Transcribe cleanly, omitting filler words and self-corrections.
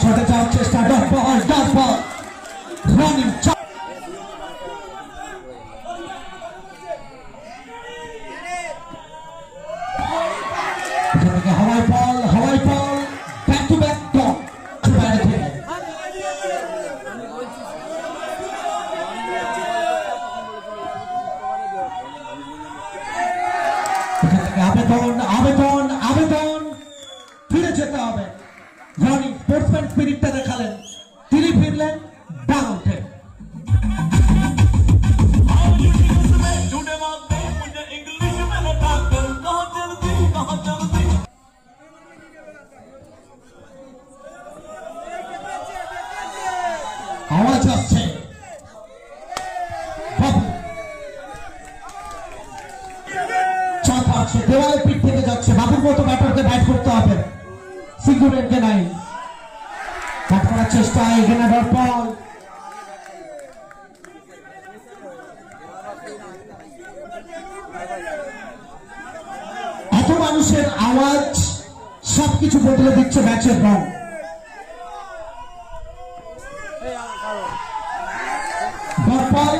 ছটে যাওয়ার চেষ্টা, dot ball running Hawaii ball back to back dot বাইরে থেকে আবেদন ফিরে যেতে হবে। রানিং স্পোর্টসম্যান স্পিরিটটা দেখালেন, তিনি ফিরলেন ডাউনটে। আওয়াজ আসছে, বাবু চাপ আছে, দেওয়াল পিঠ থেকে যাচ্ছে। বাবুর মতো ব্যাটারকে ব্যাট করতে হবে, সিঙ্গুরেনকে নাই। ব্যাট করার চেষ্টা, এখানে ডট বল। এত মানুষের আওয়াজ সবকিছু বদলে দিচ্ছে ম্যাচের রং। Dot ball,